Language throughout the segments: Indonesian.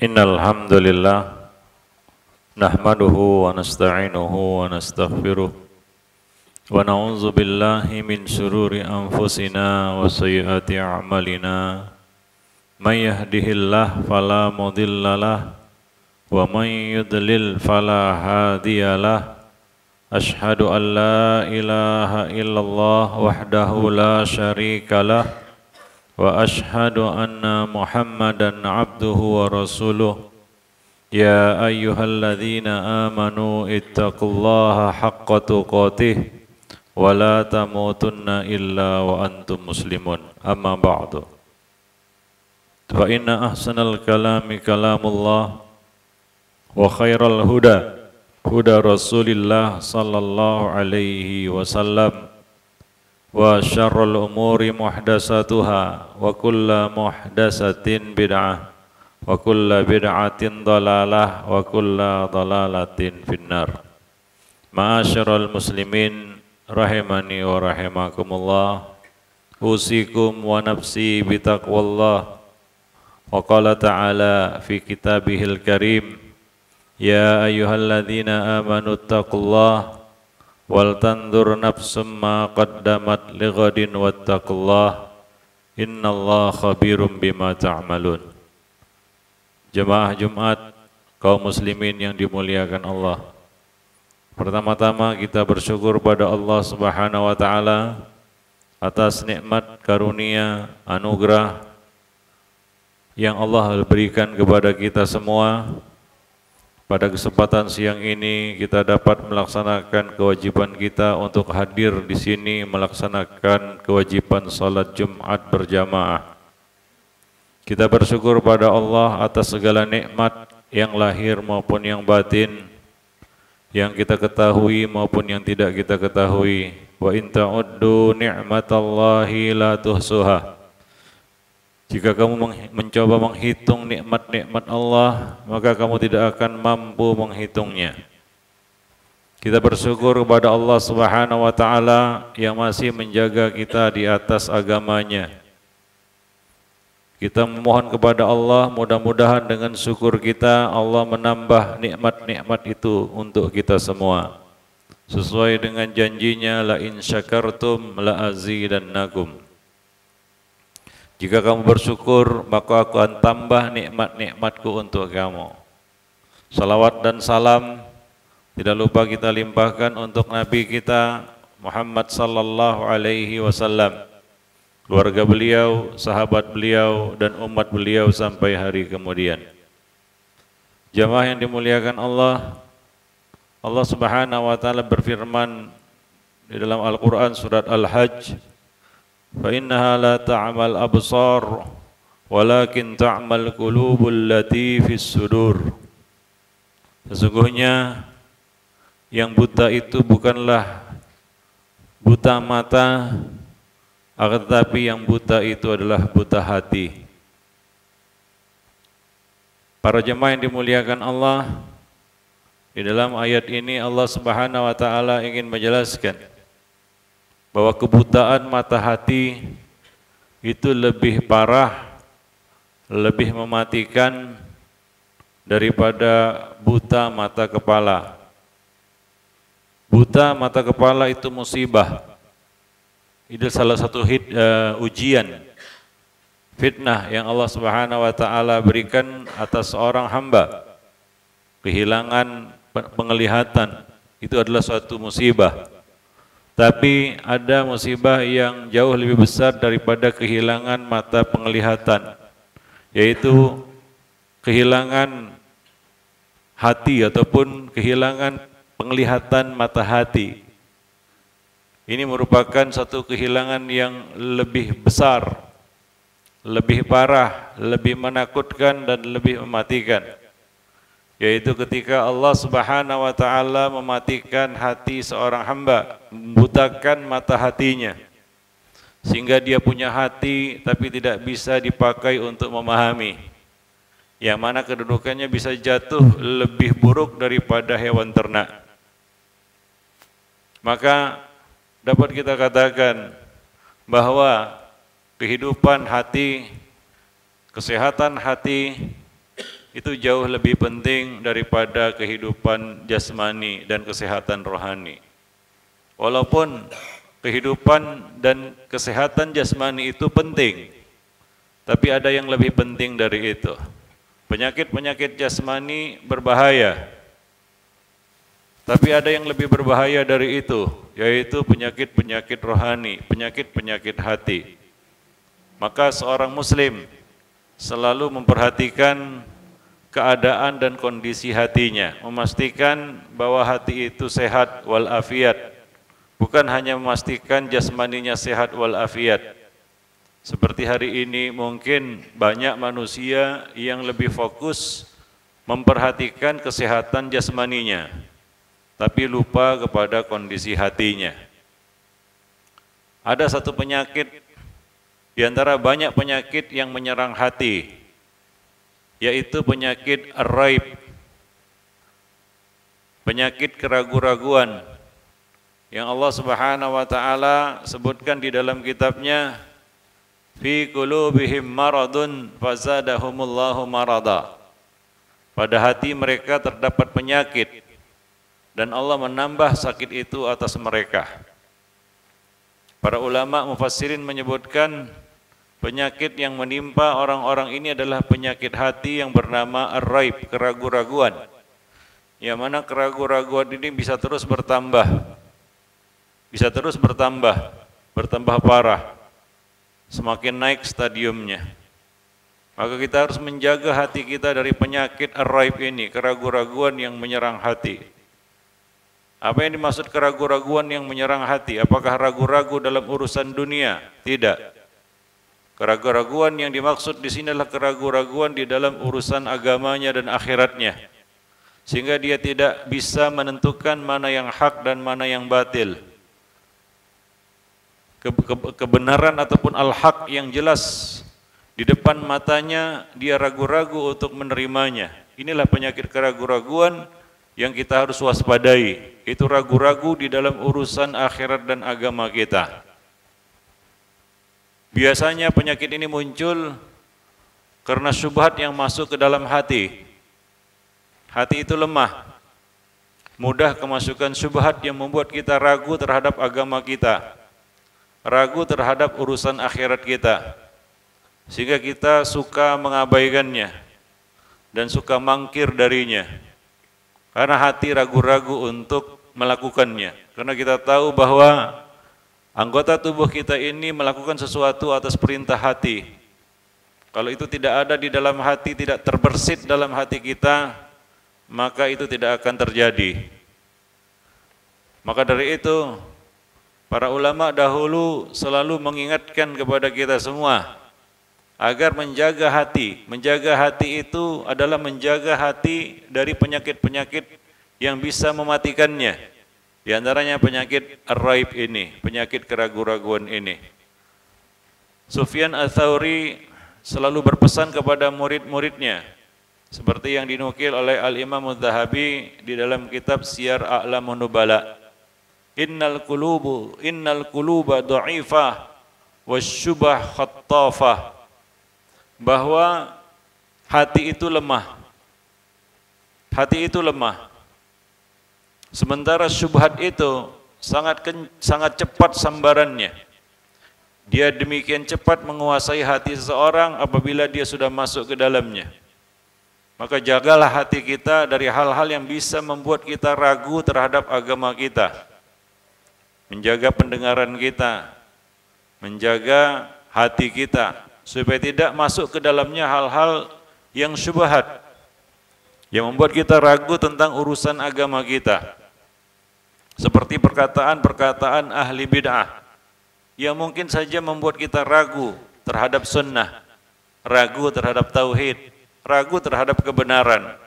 Innal hamdalillah nahmaduhu wa nasta'inuhu wa nastaghfiruh wa na'udzu billahi min shururi anfusina wa sayyiati a'malina may yahdihillahu fala mudhillalah wa may yudlil fala hadiyalah ashhadu an la ilaha illallah wahdahu la syarikalah wa ashhadu anna Muhammadan abduhu wa rasuluh ya ayyuhalladzina amanu ittaqullaha haqqa tuqatih wa la tamutunna illa wa antum muslimun amma ba'du fa inna ahsanal kalami kalamullah wa khairal huda huda rasulillah sallallahu alaihi wasallam wa syarrul umuri muhdasatuha wa kulla muhdasatin bid'ah wa kulla bid'atin dalalah wa kulla dalalatin finnar. Ma'asyiral muslimin rahimani wa rahimakumullah, usikum wa nafsi bitaqwallah. Wa qala ta'ala fi kitabihil karim, ya ayyuhalladzina amanu taqullaha wal tandur nafsum ma qaddamat lighadin wattaqullah innallaha khabirum bima ta'malun. Jemaah Jumat kaum muslimin yang dimuliakan Allah, pertama-tama kita bersyukur pada Allah Subhanahu wa taala atas nikmat karunia anugerah yang Allah berikan kepada kita semua. Pada kesempatan siang ini kita dapat melaksanakan kewajiban kita untuk hadir di sini melaksanakan kewajiban salat Jumat berjamaah. Kita bersyukur pada Allah atas segala nikmat yang lahir maupun yang batin, yang kita ketahui maupun yang tidak kita ketahui. Wa in ta'uddu ni'matallahi la tuhsuha. Jika kamu mencoba menghitung nikmat-nikmat Allah, maka kamu tidak akan mampu menghitungnya. Kita bersyukur kepada Allah Subhanahu wa taala yang masih menjaga kita di atas agamanya. Kita memohon kepada Allah, mudah-mudahan dengan syukur kita Allah menambah nikmat-nikmat itu untuk kita semua. Sesuai dengan janjinya, la in syakartum la azidannakum. Jika kamu bersyukur, maka aku akan tambah nikmat-nikmatku untuk kamu. Salawat dan salam tidak lupa kita limpahkan untuk Nabi kita Muhammad sallallahu alaihi wasallam, keluarga beliau, sahabat beliau, dan umat beliau sampai hari kemudian. Jamaah yang dimuliakan Allah, Allah Subhanahu wa taala berfirman di dalam Al-Qur'an surat Al-Hajj, فَإِنَّهَا لَا تَعْمَلْ أَبْصَارُ وَلَكِنْ تَعْمَلْ قُلُوبُ الَّتِي فِي الصُّدُورِ. Sesungguhnya yang buta itu bukanlah buta mata, akan tetapi yang buta itu adalah buta hati. Para jemaah yang dimuliakan Allah, di dalam ayat ini Allah Subhanahu wa taala ingin menjelaskan bahwa kebutaan mata hati itu lebih parah, lebih mematikan daripada buta mata kepala. Buta mata kepala itu musibah. Itu salah satu ujian, fitnah yang Allah Subhanahu wa taala berikan atas seorang hamba. Kehilangan penglihatan itu adalah suatu musibah. Tapi ada musibah yang jauh lebih besar daripada kehilangan mata penglihatan, yaitu kehilangan hati ataupun kehilangan penglihatan mata hati. Ini merupakan satu kehilangan yang lebih besar, lebih parah, lebih menakutkan dan lebih mematikan. Yaitu ketika Allah Subhanahu wa taala mematikan hati seorang hamba, membutakan mata hatinya, sehingga dia punya hati tapi tidak bisa dipakai untuk memahami, yang mana kedudukannya bisa jatuh lebih buruk daripada hewan ternak. Maka dapat kita katakan bahwa kehidupan hati, kesehatan hati itu jauh lebih penting daripada kehidupan jasmani dan kesehatan rohani. Walaupun kehidupan dan kesehatan jasmani itu penting, tapi ada yang lebih penting dari itu. Penyakit-penyakit jasmani berbahaya, tapi ada yang lebih berbahaya dari itu, yaitu penyakit-penyakit rohani, penyakit-penyakit hati. Maka seorang muslim selalu memperhatikan keadaan dan kondisi hatinya, memastikan bahwa hati itu sehat walafiat, bukan hanya memastikan jasmaninya sehat walafiat. Seperti hari ini mungkin banyak manusia yang lebih fokus memperhatikan kesehatan jasmaninya, tapi lupa kepada kondisi hatinya. Ada satu penyakit di antara banyak penyakit yang menyerang hati, yaitu penyakit ar-raib, penyakit keraguan-raguan yang Allah Subhanahu wa taala sebutkan di dalam kitabnya, fi qulubihim maradun fazadahumullahu marada. Pada hati mereka terdapat penyakit dan Allah menambah sakit itu atas mereka. Para ulama mufassirin menyebutkan penyakit yang menimpa orang-orang ini adalah penyakit hati yang bernama ar-raib, keraguan-raguan. Yang mana keraguan-raguan ini bisa terus bertambah. Bisa terus bertambah parah. Semakin naik stadiumnya. Maka kita harus menjaga hati kita dari penyakit ar-raib ini, keraguan-raguan yang menyerang hati. Apa yang dimaksud keraguan-raguan yang menyerang hati? Apakah ragu-ragu dalam urusan dunia? Tidak. Keraguan-raguan yang dimaksud di sini adalah keraguan-raguan di dalam urusan agamanya dan akhiratnya, sehingga dia tidak bisa menentukan mana yang hak dan mana yang batil, kebenaran ataupun al-haq yang jelas di depan matanya, dia ragu-ragu untuk menerimanya. Inilah penyakit keraguan-raguan yang kita harus waspadai. Itu ragu-ragu di dalam urusan akhirat dan agama kita. Biasanya penyakit ini muncul karena syubhat yang masuk ke dalam hati. Hati itu lemah, mudah kemasukan syubhat yang membuat kita ragu terhadap agama kita, ragu terhadap urusan akhirat kita, sehingga kita suka mengabaikannya dan suka mangkir darinya. Karena hati ragu-ragu untuk melakukannya. Karena kita tahu bahwa anggota tubuh kita ini melakukan sesuatu atas perintah hati. Kalau itu tidak ada di dalam hati, tidak terbersit dalam hati kita, maka itu tidak akan terjadi. Maka dari itu, para ulama dahulu selalu mengingatkan kepada kita semua agar menjaga hati. Menjaga hati itu adalah menjaga hati dari penyakit-penyakit yang bisa mematikannya. Di antaranya penyakit ar-raib ini, penyakit keraguan-raguan ini. Sufyan Ats-Tsauri selalu berpesan kepada murid-muridnya, seperti yang dinukil oleh Al-Imam Adz-Dzahabi di dalam kitab Siyar A'lamun Nubala. Innal quluba dha'ifah wasyubah khattafah. Bahwa hati itu lemah. Hati itu lemah. Sementara syubhat itu sangat cepat sambarannya. Dia demikian cepat menguasai hati seseorang apabila dia sudah masuk ke dalamnya. Maka jagalah hati kita dari hal-hal yang bisa membuat kita ragu terhadap agama kita. Menjaga pendengaran kita, menjaga hati kita, supaya tidak masuk ke dalamnya hal-hal yang syubhat, yang membuat kita ragu tentang urusan agama kita. Seperti perkataan-perkataan ahli bid'ah, yang mungkin saja membuat kita ragu terhadap sunnah, ragu terhadap tauhid, ragu terhadap kebenaran.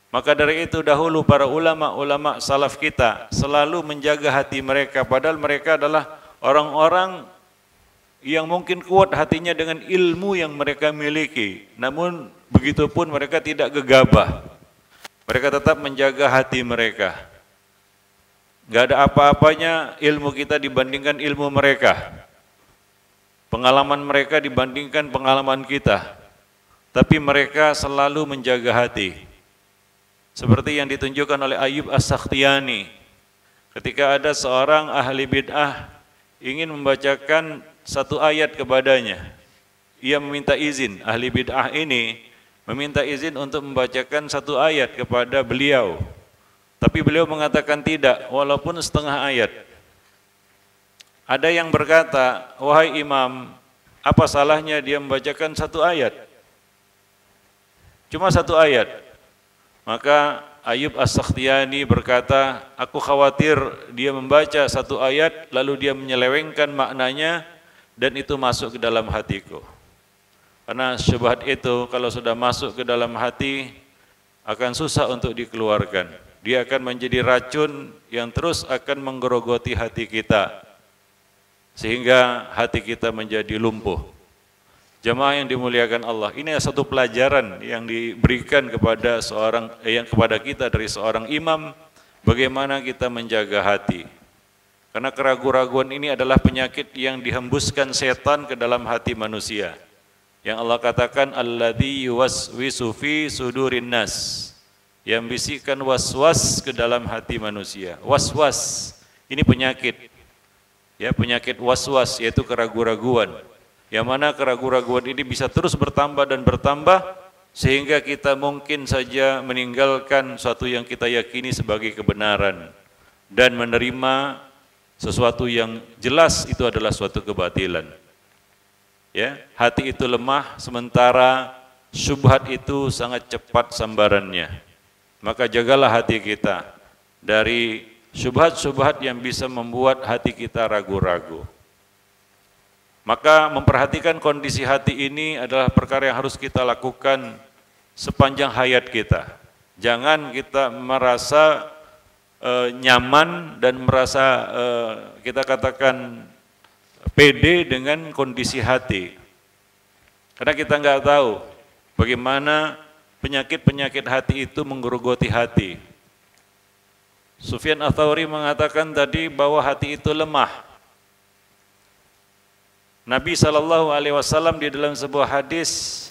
Maka dari itu dahulu para ulama-ulama salaf kita selalu menjaga hati mereka, padahal mereka adalah orang-orang yang mungkin kuat hatinya dengan ilmu yang mereka miliki. Namun begitupun mereka tidak gegabah. Mereka tetap menjaga hati mereka. Gak ada apa-apanya ilmu kita dibandingkan ilmu mereka. Pengalaman mereka dibandingkan pengalaman kita. tapi mereka selalu menjaga hati. Seperti yang ditunjukkan oleh Ayyub As-Sakhtiyani. Ketika ada seorang ahli bid'ah ingin membacakan satu ayat kepadanya, ia meminta izin, ahli bid'ah ini meminta izin untuk membacakan satu ayat kepada beliau. Tapi beliau mengatakan tidak, walaupun setengah ayat. Ada yang berkata, wahai imam, apa salahnya dia membacakan satu ayat? Cuma satu ayat. Maka Ayyub As-Sakhtiyani berkata, aku khawatir dia membaca satu ayat lalu dia menyelewengkan maknanya dan itu masuk ke dalam hatiku. Karena syubhat itu kalau sudah masuk ke dalam hati akan susah untuk dikeluarkan. Dia akan menjadi racun yang terus akan menggerogoti hati kita sehingga hati kita menjadi lumpuh. Jamaah yang dimuliakan Allah, ini satu pelajaran yang diberikan kepada kepada kita dari seorang imam, bagaimana kita menjaga hati. Karena keraguan-raguan ini adalah penyakit yang dihembuskan setan ke dalam hati manusia. Yang Allah katakan alladzi yuwaswisu fi sudurin nas, yang bisikkan waswas ke dalam hati manusia. Waswas ini penyakit. Ya, penyakit waswas yaitu keraguan-raguan. Yang mana keraguan-raguan ini bisa terus bertambah dan bertambah sehingga kita mungkin saja meninggalkan sesuatu yang kita yakini sebagai kebenaran dan menerima sesuatu yang jelas itu adalah suatu kebatilan. Ya, hati itu lemah sementara syubhat itu sangat cepat sambarannya. Maka jagalah hati kita dari syubhat-syubhat yang bisa membuat hati kita ragu-ragu. Maka memperhatikan kondisi hati ini adalah perkara yang harus kita lakukan sepanjang hayat kita. Jangan kita merasa nyaman dan merasa kita katakan pede dengan kondisi hati. Karena kita nggak tahu bagaimana penyakit-penyakit hati itu menggerogoti hati. Sufyan Ats-Tsauri mengatakan tadi bahwa hati itu lemah. Nabi SAW di dalam sebuah hadis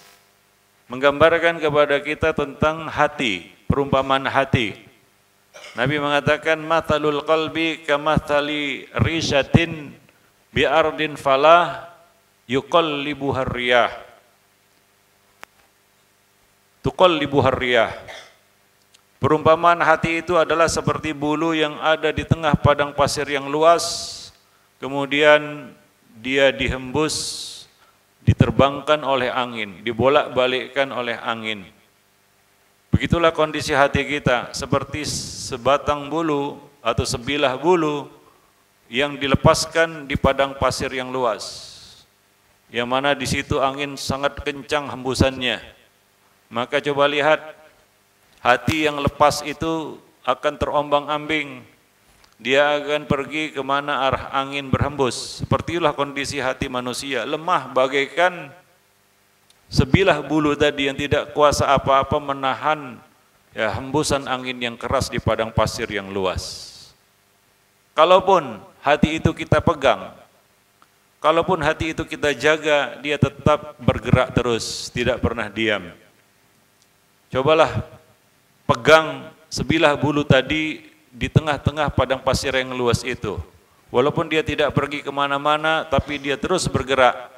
menggambarkan kepada kita tentang hati, perumpamaan hati. Nabi mengatakan matalul qalbi kamathali rishatin bi ardin falah yuqallibuhar riyah. Tuqallibuhar riyah. Perumpamaan hati itu adalah seperti bulu yang ada di tengah padang pasir yang luas, kemudian dia dihembus, diterbangkan oleh angin, dibolak-balikkan oleh angin. Begitulah kondisi hati kita, seperti sebatang bulu atau sebilah bulu yang dilepaskan di padang pasir yang luas, yang mana di situ angin sangat kencang hembusannya. Maka coba lihat, hati yang lepas itu akan terombang-ambing. Dia akan pergi kemana arah angin berhembus. Sepertilah kondisi hati manusia, lemah bagaikan sebilah bulu tadi yang tidak kuasa apa-apa menahan hembusan angin yang keras di padang pasir yang luas. Kalaupun hati itu kita pegang, kalaupun hati itu kita jaga, dia tetap bergerak terus, tidak pernah diam. Cobalah pegang sebilah bulu tadi di tengah-tengah padang pasir yang luas itu. Walaupun dia tidak pergi kemana-mana, tapi dia terus bergerak.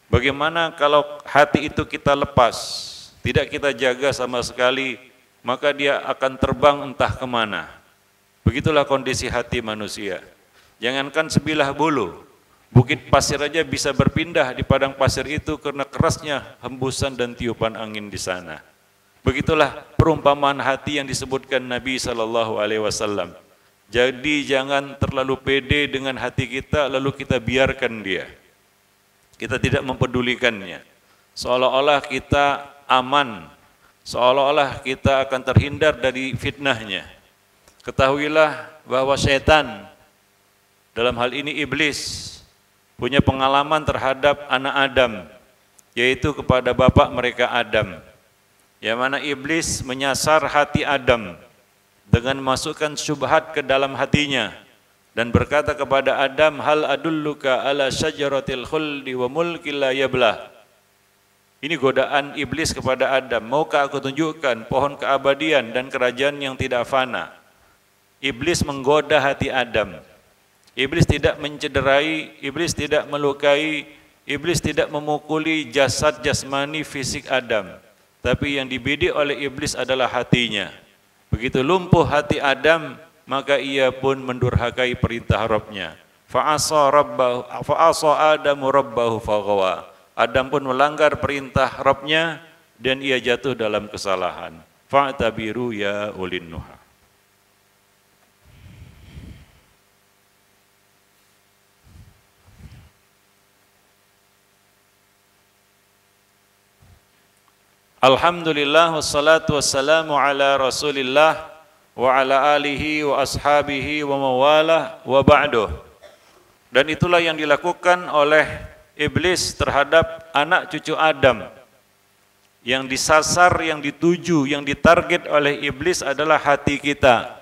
Bagaimana kalau hati itu kita lepas, tidak kita jaga sama sekali, maka dia akan terbang entah kemana. Begitulah kondisi hati manusia. Jangankan sebilah bulu, bukit pasir aja bisa berpindah di padang pasir itu karena kerasnya hembusan dan tiupan angin di sana. Begitulah perumpamaan hati yang disebutkan Nabi SAW. Jadi jangan terlalu pede dengan hati kita lalu kita biarkan dia. Kita tidak mempedulikannya. Seolah-olah kita aman, seolah-olah kita akan terhindar dari fitnahnya. Ketahuilah bahwa syaitan, dalam hal ini iblis, punya pengalaman terhadap anak Adam, yaitu kepada bapak mereka Adam. Yang mana iblis menyasar hati Adam dengan memasukkan syubhat ke dalam hatinya dan berkata kepada Adam, hal adulluka ala syajaratil khuldi wa mulkil la yablah. Ini godaan iblis kepada Adam. Maukah aku tunjukkan pohon keabadian dan kerajaan yang tidak fana? Iblis menggoda hati Adam. Iblis tidak mencederai, iblis tidak melukai, iblis tidak memukuli jasad jasmani fisik Adam. Tapi yang dibidik oleh iblis adalah hatinya. Begitu lumpuh hati Adam, maka ia pun mendurhakai perintah Rabbnya. Fa'asa Adamu Rabbahu faghawa. Adam pun melanggar perintah Rabbnya dan ia jatuh dalam kesalahan. Fa'tabiru ya ulin nuha. Alhamdulillah wassalatu wassalamu ala Rasulillah wa ala alihi wa ashabihi wa mawalah wa ba'duh. Dan itulah yang dilakukan oleh iblis terhadap anak cucu Adam. Yang disasar, yang dituju, yang ditarget oleh iblis adalah hati kita.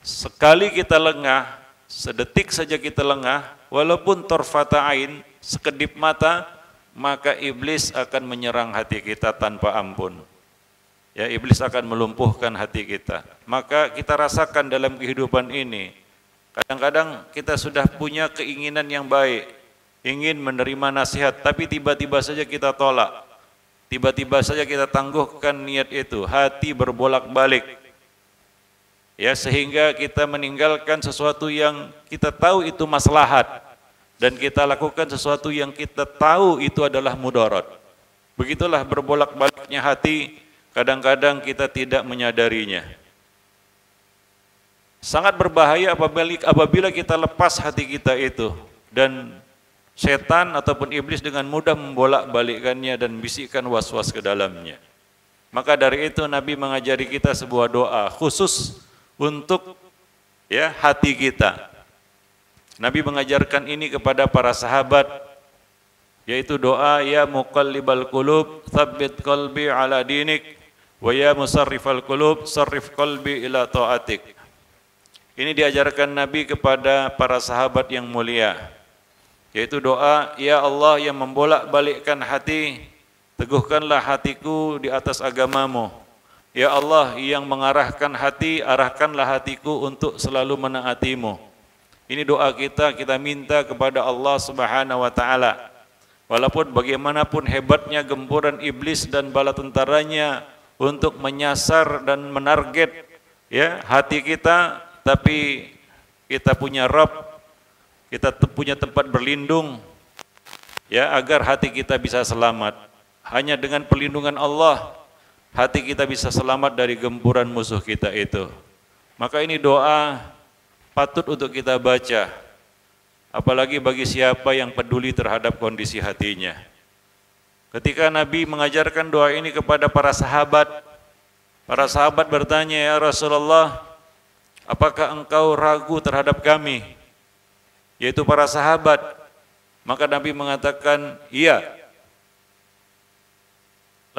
Sekali kita lengah, sedetik saja kita lengah, walaupun torfata ain, sekedip mata, maka iblis akan menyerang hati kita tanpa ampun. Ya, iblis akan melumpuhkan hati kita. Maka kita rasakan dalam kehidupan ini, kadang-kadang kita sudah punya keinginan yang baik, ingin menerima nasihat, tapi tiba-tiba saja kita tolak, tiba-tiba saja kita tangguhkan niat itu, hati berbolak-balik, ya, sehingga kita meninggalkan sesuatu yang kita tahu itu maslahat, dan kita lakukan sesuatu yang kita tahu itu adalah mudarat. Begitulah berbolak-baliknya hati, kadang-kadang kita tidak menyadarinya. Sangat berbahaya apabila kita lepas hati kita itu, dan setan ataupun iblis dengan mudah membolak-balikkannya dan bisikkan was-was ke dalamnya. Maka dari itu Nabi mengajari kita sebuah doa khusus untuk hati kita. Nabi mengajarkan ini kepada para sahabat, yaitu doa ya muqallibal qulub tsabbit qalbi ala dinik wa ya musarrifal qulub sarrif qalbi ila taatik. Ini diajarkan Nabi kepada para sahabat yang mulia, yaitu doa, ya Allah yang membolak-balikkan hati, teguhkanlah hatiku di atas agamamu. Ya Allah yang mengarahkan hati, arahkanlah hatiku untuk selalu menaatimu. Ini doa kita minta kepada Allah Subhanahu wa taala. Walaupun bagaimanapun hebatnya gempuran iblis dan bala tentaranya untuk menyasar dan menarget hati kita, tapi kita punya Rabb, kita punya tempat berlindung, agar hati kita bisa selamat. Hanya dengan perlindungan Allah, hati kita bisa selamat dari gempuran musuh kita itu. Maka ini doa patut untuk kita baca, apalagi bagi siapa yang peduli terhadap kondisi hatinya. Ketika Nabi mengajarkan doa ini kepada para sahabat bertanya, ya Rasulullah, apakah engkau ragu terhadap kami? Yaitu para sahabat. Maka Nabi mengatakan, iya.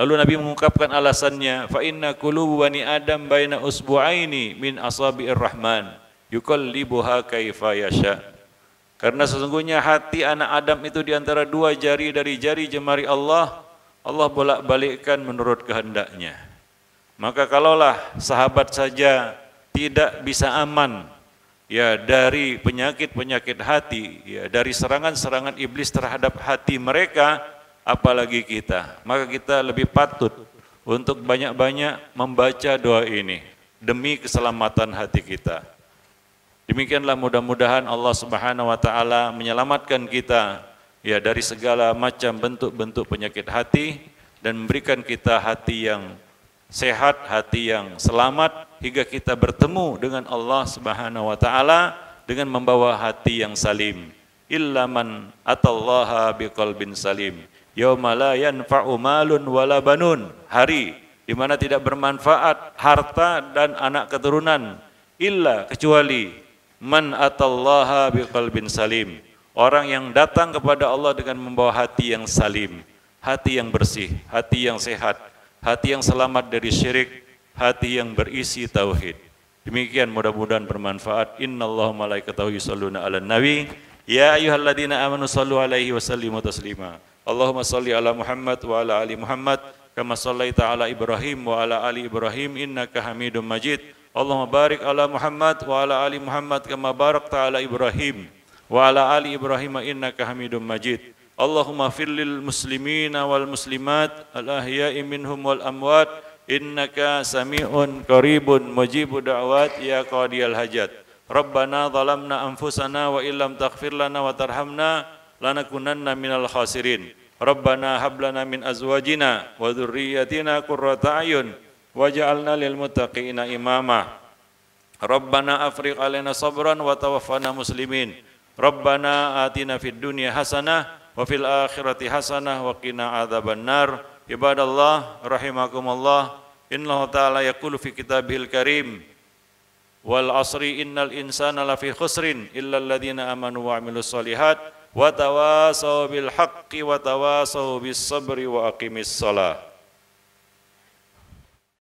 Lalu Nabi mengungkapkan alasannya, fa inna quluba bani adam baina usbu'aini min asabi'ir rahman yuqallibuha kaifa yasha. Karena sesungguhnya hati anak Adam itu di antara dua jari dari jari jemari Allah, Allah bolak-balikkan menurut kehendaknya. Maka kalaulah sahabat saja tidak bisa aman dari penyakit-penyakit hati, dari serangan-serangan iblis terhadap hati mereka, apalagi kita. Maka kita lebih patut untuk banyak-banyak membaca doa ini demi keselamatan hati kita. Demikianlah mudah-mudahan Allah Subhanahu wa taala menyelamatkan kita dari segala macam bentuk-bentuk penyakit hati dan memberikan kita hati yang sehat, hati yang selamat, hingga kita bertemu dengan Allah Subhanahu wa taala dengan membawa hati yang salim. Illa man atallaha biqalbin salim. Yauma la yanfa'u malun wala banun. Hari di mana tidak bermanfaat harta dan anak keturunan, illa kecuali man atallaha biqalbin salim. Orang yang datang kepada Allah dengan membawa hati yang salim, hati yang bersih, hati yang sehat, hati yang selamat dari syirik, hati yang berisi tauhid. Demikian mudah-mudahan bermanfaat. Innallaha malaikatahu yusholluna 'alan nabi ya ayyuhalladzina amanu shallu 'alaihi wa sallimu taslima. Allahumma salli ala Muhammad wa ala ali Muhammad kama sallaita ala Ibrahim wa ala ali Ibrahim innaka Hamidum Majid. Allahumma barik ala Muhammad wa ala ali Muhammad kama barakta ala Ibrahim wa ala ali Ibrahim innaka Hamidum Majid. Allahumma fir lil muslimina wal muslimat al ahya'i minhum wal amwat innaka sami'un qaribun mujibud da'wat ya qadiyal hajat. Rabbana zalamna anfusana wa illam taghfir lana wa tarhamna lanakunanna minal khasirin. Rabbana hab lana min azwajina wa dhurriyyatina qurrata a'yun waj'alna lil muttaqina imama. Rabbana afrigh alaina sabran wa tawaffana muslimin. Rabbana atina fid dunya hasanah wa fil akhirati hasanah wa qina adzabannar. Ibadallah rahimakumullah, innahu ta'ala yaqulu fi kitabihil karim, wal asri innal insana lafi khusrin illa alladhina amanu wa amilus solihat wa tawasaw bil haqqi wa tawasaw bis sabri wa aqimis shalah.